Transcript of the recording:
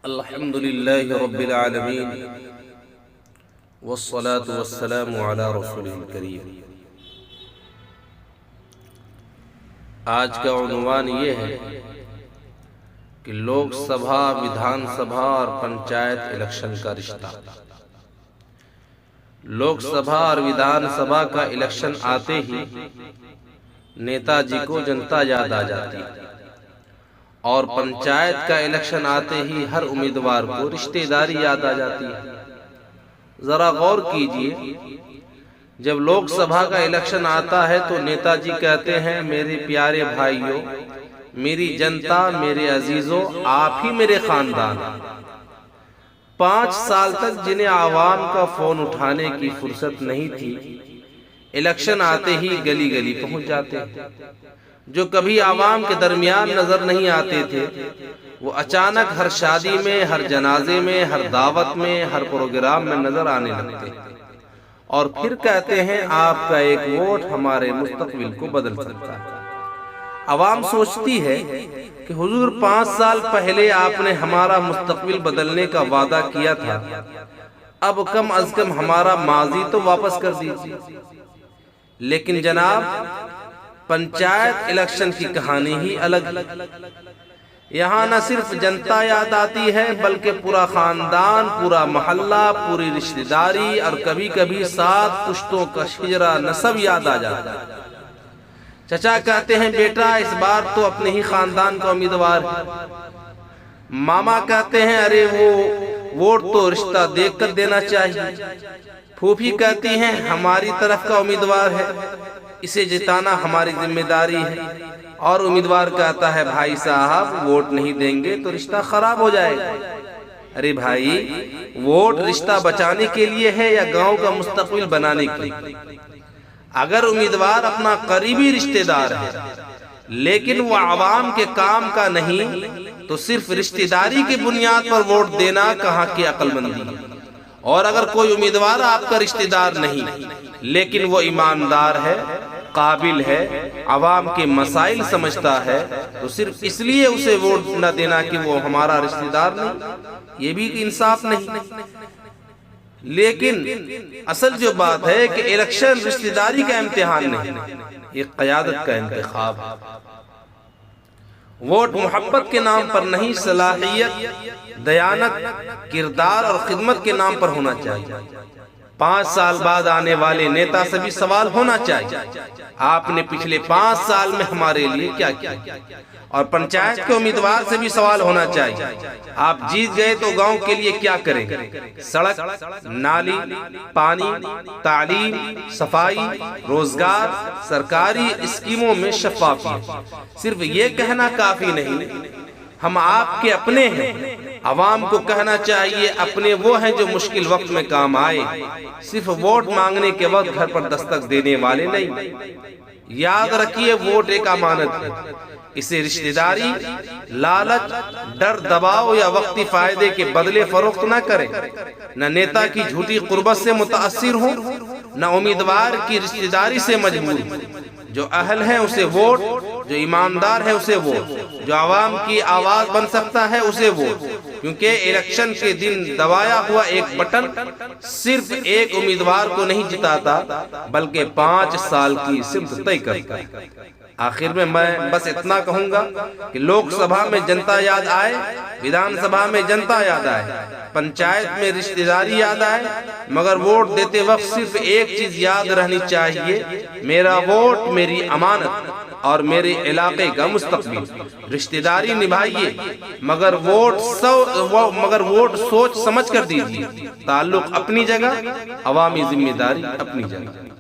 الحمد للہ رب العالمین والصلاة والسلام علی رسول کریم۔ آج کا عنوان یہ ہے کہ لوک سبھا، ودھان سبھا اور پنچایت الیکشن کا رشتہ۔ لوک سبھا اور ودھان سبھا کا الیکشن آتے ہی نیتا جی کو جنتا یاد آ جاتی ہے، اور پنچایت کا الیکشن آتے ہی ہر امیدوار کو رشتہ داری یاد آ جاتی ہے۔ ذرا غور کیجئے، جب لوک سبھا کا الیکشن آتا ہے تو نیتا جی کہتے ہیں میرے پیارے بھائیوں، میری جنتا، میرے عزیزوں، آپ ہی میرے خاندان۔ 5 سال تک جنہیں عوام کا فون اٹھانے کی فرصت نہیں تھی، الیکشن آتے ہی گلی گلی پہنچ جاتے ہیں۔ جو کبھی عوام کے درمیان نظر نہیں آتے تھے، وہ اچانک ہر شادی میں، ہر جنازے میں، ہر دعوت میں، ہر پروگرام میں نظر آنے لگتے ہیں، اور پھر کہتے ہیں آپ کا ایک ووٹ ہمارے مستقبل کو بدل سکتا ہے۔ عوام سوچتی ہے کہ حضور 5 سال پہلے آپ نے ہمارا مستقبل بدلنے کا وعدہ کیا تھا، اب کم از کم ہمارا ماضی تو واپس کر دیجیے۔ لیکن جناب، پنچایت الیکشن کی کہانی ہی الگ ہے۔ یہاں نہ صرف جنتا یاد آتی ہے، بلکہ پورا خاندان، پورا محلہ، پوری رشتہ داری اور کبھی کبھی 7 پشتوں کا شجرہ نسب یاد آ جاتا ہے۔ چچا کہتے ہیں بیٹا اس بار تو اپنے ہی خاندان کا امیدوار ہے۔ ماما کہتے ہیں ارے وہ ووٹ تو رشتہ دیکھ کر دینا چاہیے۔ پھوپھی کہتی ہیں ہماری طرف کا امیدوار ہے، اسے جتانا ہماری ذمہ داری ہے۔ اور امیدوار کہتا ہے بھائی صاحب ووٹ نہیں دیں گے تو رشتہ خراب ہو جائے گا۔ ارے بھائی، ووٹ رشتہ بچانے کے لیے ہے یا گاؤں کا مستقبل بنانے کے لیے؟ اگر امیدوار اپنا قریبی رشتہ دار ہے لیکن وہ عوام کے کام کا نہیں، تو صرف رشتہ داری کی بنیاد پر ووٹ دینا کہاں کی عقل مندی ہے۔ اور اگر کوئی امیدوار آپ کا رشتہ دار نہیں لیکن وہ ایماندار ہے، قابل ہے، عوام کے مسائل سمجھتا ہے، تو صرف اس لیے اسے ووٹ نہ دینا کہ وہ ہمارا رشتہ دار نہیں، یہ بھی انصاف نہیں۔ لیکن اصل جو بات ہے کہ الیکشن رشتہ داری کا امتحان نہیں، یہ قیادت کا انتخاب ہے۔ ووٹ محبت کے نام پر نہیں، صلاحیت، دیانت، کردار اور خدمت کے نام پر ہونا چاہیے۔ 5 سال بعد آنے والے نیتا سے بھی سوال ہونا چاہیے آپ نے پچھلے 5 سال میں ہمارے لیے کیا کیا، اور پنچایت کے امیدوار سے بھی سوال ہونا چاہیے آپ جیت گئے تو گاؤں کے لیے کیا کریں گے۔ سڑک، نالی، پانی، تعلیم، صفائی، روزگار، سرکاری اسکیموں میں شفافیت۔ صرف یہ کہنا کافی نہیں، ہم آپ کے اپنے ہیں۔ عوام کو کہنا چاہیے اپنے وہ ہیں جو مشکل وقت میں کام آئے، صرف ووٹ مانگنے کے وقت گھر پر دستک دینے والے نہیں۔ یاد رکھیے ووٹ ایک امانت ہے، اسے رشتہ داری، لالچ، ڈر، دباؤ یا وقتی فائدے کے بدلے فروخت نہ کریں۔ نہ نیتا کی جھوٹی قربت سے متاثر ہوں، نہ امیدوار کی رشتہ داری سے مجبور ہوں۔ جو اہل ہے اسے ووٹ، جو ایماندار ہے اسے ووٹ، جو عوام کی آواز بن سکتا ہے اسے ووٹ، کیونکہ الیکشن کے دن دبایا ہوا ایک بٹن صرف ایک امیدوار کو نہیں جتاتا بلکہ 5 سال کی سمت طے کرتا ہے۔ آخر میں بس اتنا کہوں گا کہ لوک سبھا میں جنتا یاد آئے، ودھان سبھا میں جنتا یاد آئے، پنچایت میں رشتہ داری یاد آئے، مگر ووٹ دیتے وقت صرف ایک چیز یاد رہنی چاہیے، میرا ووٹ میری امانت اور میرے علاقے کا مستقبل۔ رشتہ داری نبھائیے مگر ووٹ سوچ سمجھ کر دیجیے۔ تعلق اپنی جگہ، عوامی ذمہ داری اپنی جگہ۔